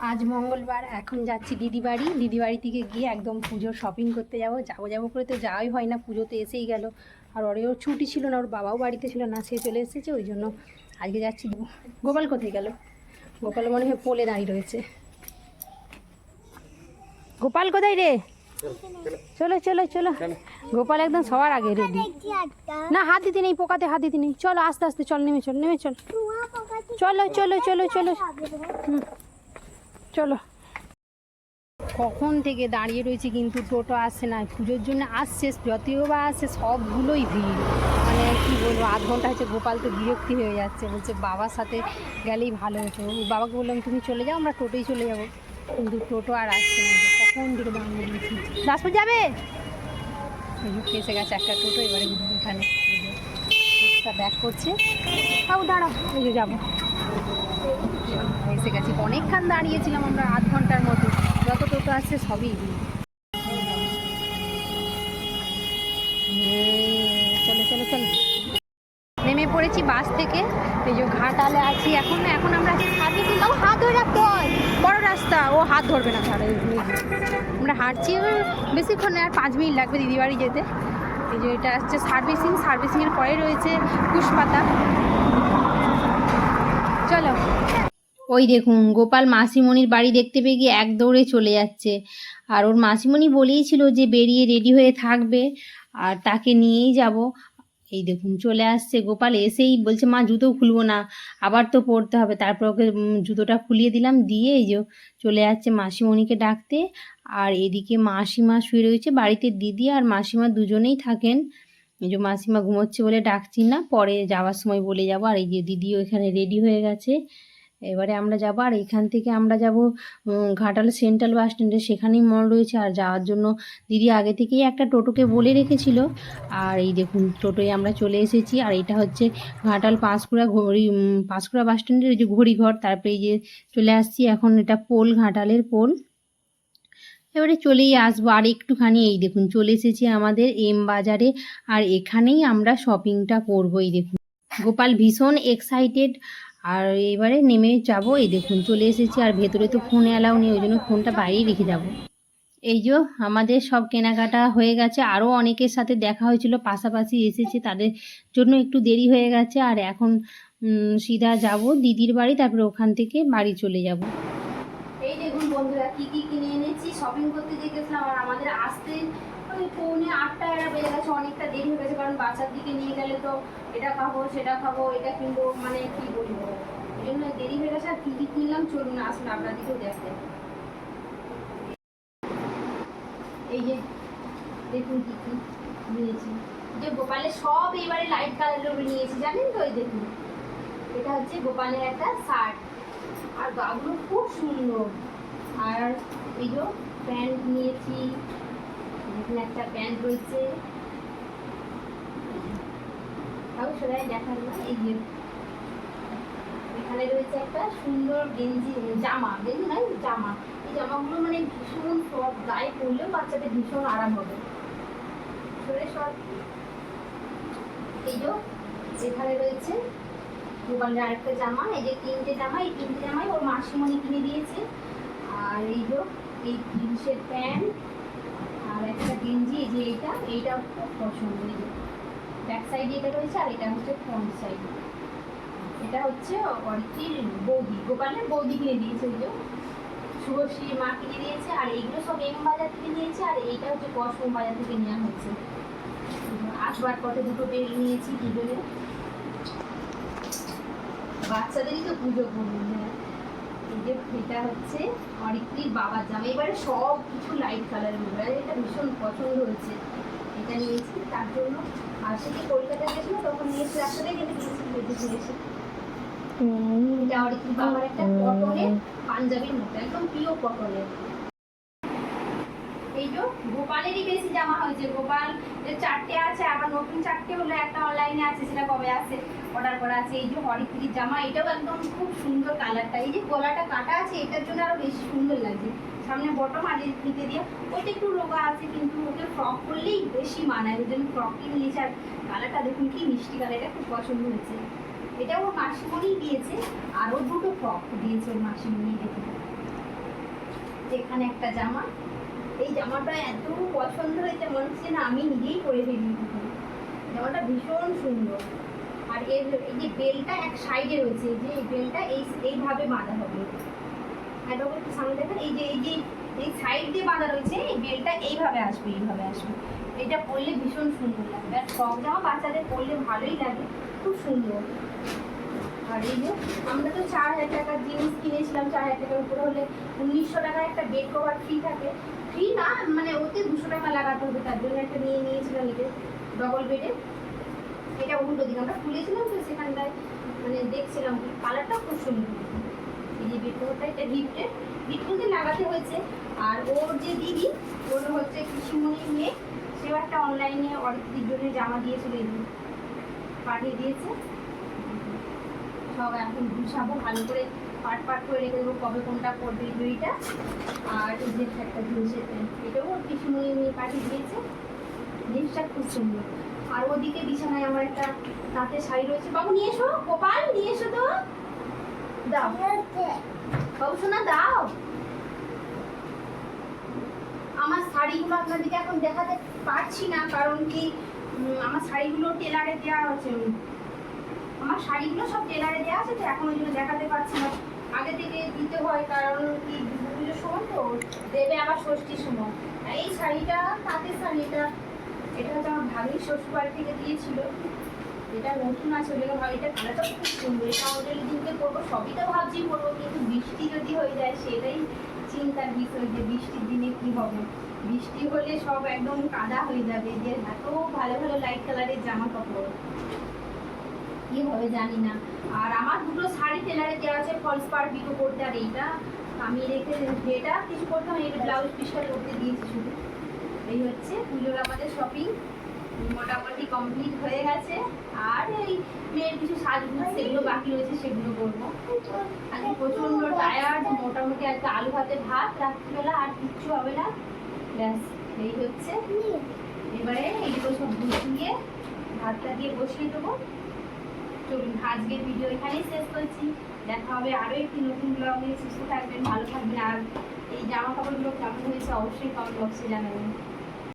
আজ মঙ্গলবার, এখন যাচ্ছি দিদি বাড়ি থেকে গিয়ে একদম পুজোর শপিং করতে যাবো করে তো যাওয়াই হয় না, পুজো তো এসেই গেল। আর ওর ছুটি ছিল না, ওর বাবাও বাড়িতে ছিল না, সে চলে এসেছে, ওই জন্য আজকে যাচ্ছি। গোপাল কোথায় গেল? গোপাল মনে হয় পোলে দাঁড়িয়ে রয়েছে। গোপাল কোথায় রে? চলো চলো চলো, গোপাল একদম সবার আগে রেডি। না, হাত দিতে নেই, পোকাতে হাত দিতে নেই। চলো আস্তে আস্তে, চল নেমে চল চলো চলো চলো চলো চলো। কখন থেকে দাঁড়িয়ে রয়েছে কিন্তু টোটো আসছে না। পুজোর জন্য আসছে, যতই বা আসছে সবগুলোই ভিড়। মানে কী বলবো, আধ ঘন্টা হচ্ছে। গোপাল তো বিরক্তি হয়ে যাচ্ছে, বলছে বাবার সাথে গেলেই ভালো হতো। বাবাকে বললাম তুমি চলে যাও, আমরা টোটোই চলে যাবো, কিন্তু টোটো আর আসছে না। কখন থেকে দাঁড়িয়ে রয়েছি। দাসপুর যাবে, এসে গেছে একটা টোটো। এবারে এখানে ব্যাক করছে। তাও দাঁড়াও, এই যে যাবো, এসে গেছি। অনেকক্ষণ দাঁড়িয়েছিলাম আমরা, আধ ঘন্টার মতো। যত টোটো আসছে সবই চলো চলো চলো। নেমে পড়েছি বাস থেকে, এই যে ঘাটালে আছি এখন। আমরা আছি সার্ভিসিং। ও হাত ধরে রাখতে হয়, বড় রাস্তা, ও হাত ধরবে না। তাহলে আমরা হাঁটছি, বেশিক্ষণ আর 5 মিনিট লাগবে দিদি বাড়ি যেতে। এই যে এটা হচ্ছে সার্ভিসিংয়ের পরে রয়েছে পুষ্পাতা। চলো। ওই দেখুন, গোপাল মাসিমণির বাড়ি দেখতে পেয়ে গিয়ে এক দৌড়ে চলে যাচ্ছে। আর ওর মাসিমণি বলেইছিল যে বেরিয়ে রেডি হয়ে থাকবে, আর তাকে নিয়েই যাব। এই দেখুন চলে আসছে গোপাল। এসেই বলছে মা জুতো খুলবো না, আবার তো পরতে হবে। তারপর ওকে জুতোটা খুলিয়ে দিলাম, দিয়ে এই যে চলে যাচ্ছে মাসিমণিকে ডাকতে। আর এদিকে মাসিমা শুয়ে রয়েছে বাড়িতে, দিদি আর মাসিমা দুজনেই থাকেন। এই যে মাসিমা ঘুমোচ্ছে বলে ডাকছি না, পরে যাওয়ার সময় বলে যাব। আর এই যে দিদিও এখানে রেডি হয়ে গেছে। এবারে আমরা যাবো, আর এখান থেকে আমরা যাব ঘাটাল সেন্ট্রাল বাস স্ট্যান্ডে, সেখানেই মল রয়েছে। আর যাওয়ার জন্য দিদি আগে থেকেই একটা টোটোকে বলে রেখেছিল। আর এই দেখুন টোটোয় আমরা চলে এসেছি। আর এটা হচ্ছে ঘাটাল পাঁশকুড়া বাস স্ট্যান্ডের যে ঘড়িঘর। তারপরে এই যে চলে আসছি এখন, এটা পোল, ঘাটালের পোল। এবারে চলেই আসবো আর একটুখানি। এই দেখুন চলে এসেছি আমাদের এম বাজারে, আর এখানেই আমরা শপিংটা করবো। এই দেখুন গোপাল ভীষণ এক্সাইটেড। আর এবারে নেমে যাব। এই দেখুন চলে এসেছি, আর ভেতরে তো ফোন অ্যালাউ নেই, ওই জন্য ফোনটা বাইরেই রেখে যাব। এই যে আমাদের সব কেনাকাটা হয়ে গেছে। আরও অনেকের সাথে দেখা হয়েছিল, পাশাপাশি এসেছে, তাদের জন্য একটু দেরি হয়ে গেছে। আর এখন সিধা যাব দিদির বাড়ি, তারপরে ওখান থেকে বাড়ি চলে যাব। এই দেখুন বন্ধুরা, কি কি কিনে এনেছি। শপিং করতে গেছিলাম, আর আমাদের আসতে ওই 7:45 এরা বেজে গেছে। অনেকটা দেরি হয়ে গেছে, কারণ বাচ্চার দিকে নিয়ে গেলে তো এটা খাবো সেটা খাবো, এটা কিনবো, মানে কি বলবো, এই জন্য দেরি হয়ে গেছে। আর কি কি কিনলাম চলুন আসুন আপনাদেরকেও দেখতে। এই যে দেখুন কি কি নিয়েছি। যে গোপালের সব এবারে লাইট কালারের নিয়েছি, জানেন তো। এই দেখুন এটা হচ্ছে গোপালের একটা শার্ট, আর গাগুলো খুব সুন্দর। আর এই যে প্যান্ট নিয়েছি, এখানে একটা প্যান্ট রয়েছে, তাও সেটাই দেখার না। এই যে এখানে রয়েছে একটা সুন্দর গেঞ্জি, জামা, গেঞ্জি নয় জামা। এই জামাগুলো মানে ভীষণ সব, গায়ে পরলেও বাচ্চাদের ভীষণ আরাম হবে। এই যে এখানে রয়েছে গোপালের আরেকটা জামা। এই যে 3টে জামা, এই 3টে জামাই ওর মাসিমণি কিনে দিয়েছে। আর এই যে এই জিন্সের প্যান্ট আর একটা গেঞ্জি, এই যে এইটাও খুব পছন্দ। এই যে ব্যাক সাইডে এটা রয়েছে, আর এটা হচ্ছে ফ্রন্ট সাইড। এটা হচ্ছে অরিত্রির বৌদি, গোপালের বৌদি কিনে দিয়েছে। ওই যে শুভশ্রীর মা কিনে দিয়েছে। আর এইগুলো সব এম বাজার থেকে নিয়েছে, আর এইটা হচ্ছে কসমো বাজার থেকে নেওয়া হচ্ছে। আসবার পথে দুটো বেল নিয়েছি দুজনে, বাচ্চাদেরই তো পুজো করবো। এই যে এটা হচ্ছে অরিত্রির বাবার জামা। এবারে সব কিছু লাইট কালারের মধ্যে, এটা ভীষণ পছন্দ হয়েছে, এটা নিয়েছি তার জন্য। আর সেটি কলকাতায় গেছিল তখন নিয়েছি, রাস্তাতে গেলে নিয়েছি, বেঁধে ফিরেছি। এটা অরিত্রির বাবার একটা কটনের পাঞ্জাবির মতো, একদম পিওর কটনের। এই যে গোপালেরই বেশি জামা হয়েছে। গোপাল 4টে আছে, আবার নতুন 4টে হলো, একটা অনলাইনে আছে, সেটা কবে আসে অর্ডার করা আছে। এই যে হরিত্রির জামা, এটাও একদম খুব সুন্দর কালারটা। এই যে গলাটা কাটা আছে, এটার জন্য আরো বেশি সুন্দর লাগছে। সামনে বটম, আর ফিতে দিয়ে ওইটা একটু রোগা আছে, কিন্তু ওকে ফ্রক করলেই বেশি মানায়, ওই জন্য ফ্রকটি নিয়েছে। আর কালারটা দেখুন কি মিষ্টি কালার, এটা খুব পছন্দ হয়েছে। এটা ওর মাসিমণি দিয়েছে, আরও দুটো ফ্রক দিয়েছে ওর মাসিমণি। দেখুন এখানে একটা জামা, এই জামাটা এত পছন্দ হয়েছে মনে হচ্ছে না আমি নিজেই পরে ফেলি। জামাটা ভীষণ সুন্দর। আর এর এই যে বেলটা এক সাইডে রয়েছে, যে এই বেলটা এইভাবে বাঁধা হবে। একটু সামনে দেখেন, এই সাইড দিয়ে বাঁধা রয়েছে, এই বেলটা এইভাবে আসবে, এইভাবে আসবে। এটা পরলে ভীষণ সুন্দর লাগবে। আর ফ্রক জামা বাচ্চাদের পরলে ভালোই লাগে, খুব সুন্দর। আর এই যে আমরা তো 4000 টাকার জিনিস কিনেছিলাম, 4000 টাকার উপরে হলে 1900 টাকার একটা বেড কভার ফ্রি থাকে। ফ্রি না মানে ওতে 200 টাকা লাগাতে হবে, তার জন্য একটা নিয়েছিলাম এটা ডবল বেডে। এটা উল্টো দিকে আমরা খুলেছিলাম তো সেখানটায় মানে দেখছিলাম, কালারটা খুব সুন্দর। এই যে বেড কভারটা এটা গিফটে লাগাতে হয়েছে। আর ওর যে দিদি, ওর হচ্ছে কৃষিমণির মেয়ে, সেও একটা অনলাইনে অর্ডার জন্য জামা দিয়েছিল, এই পাঠিয়ে দিয়েছে। সব এখন গুছাবো ভালো করে, পাট করে রেখে দেবো কবে কোনটা পড়বে দুইটা। আর এই যে একটা জিনিসের প্যান্ট, এটাও ওর কৃষিমণি মেয়ে পাঠিয়ে দিয়েছে, জিনিসটা খুব সুন্দর। আর ওদিকে বিছানায় আমার একটা তাঁতের শাড়ি রয়েছে। বাবু নিয়ে এসো, গোপাল নিয়ে এসো তো, দাও বাবু শোনা দাও। আমার শাড়িগুলো আপনাদেরকে এখন দেখাতে পারছি না, কারণ কি আমার শাড়িগুলো টেলারে দেওয়া আছে, আমার শাড়িগুলো সব টেলারে দেওয়া আছে, তো এখন ওই জন্য দেখাতে পারছি না। আগে থেকে দিতে হয়, কারণ কি পুজোর সময় তো দেবে, আবার ষষ্ঠীর সময়। এই শাড়িটা তাঁতের শাড়ি, এটা হচ্ছে আমার ভাগ্নির শ্বশুরবাড়ি থেকে দিয়েছিল। এটা নতুন আছে ওই জন্য এটা কালারটা খুব সুন্দর। এটা হোটেলের দিনকে পরবো, সবই তো ভাবছি পরবো, কিন্তু বৃষ্টি যদি হয়ে যায় সেটাই চিন্তার বিষয়, যে বৃষ্টির দিনে কি হবে। বৃষ্টি হলে সব একদম কাদা হয়ে যাবে। যে এত ভালো ভালো লাইট কালারের জামা কাপড় কি হবে জানি না। আর আমার দুটো শাড়ি টেলারে দেওয়া আছে, ফলস পার পিকো করতে। আর এইটা আমি রেখে, যেটা কিছু করতাম এটা ব্লাউজ পিসটা করতে দিয়েছি শুধু। এই হচ্ছে পুজোর আমাদের শপিং মোটামুটি কমপ্লিট হয়ে গেছে। আর এই মেয়ের কিছু সাজগুলো সেগুলো বাকি রয়েছে, সেগুলো করবো। আজকে প্রচণ্ড টায়ার্ড, মোটামুটি আজকে আলু ভাতে ভাত রাত্রিবেলা, আর কিচ্ছু হবে না। ব্যাস এই হচ্ছে। এবারে এইগুলো সব গুছিয়ে ভাতটা দিয়ে বসিয়ে দেবো। চলুন আজকের ভিডিও এখানেই শেষ করছি। দেখা হবে আরও একটি নতুন ব্লগে। সুস্থ থাকবেন, ভালো থাকবেন। আর এই জামা কাপড়গুলো কেমন হয়েছে অবশ্যই কমেন্ট বক্সে জানাবেন।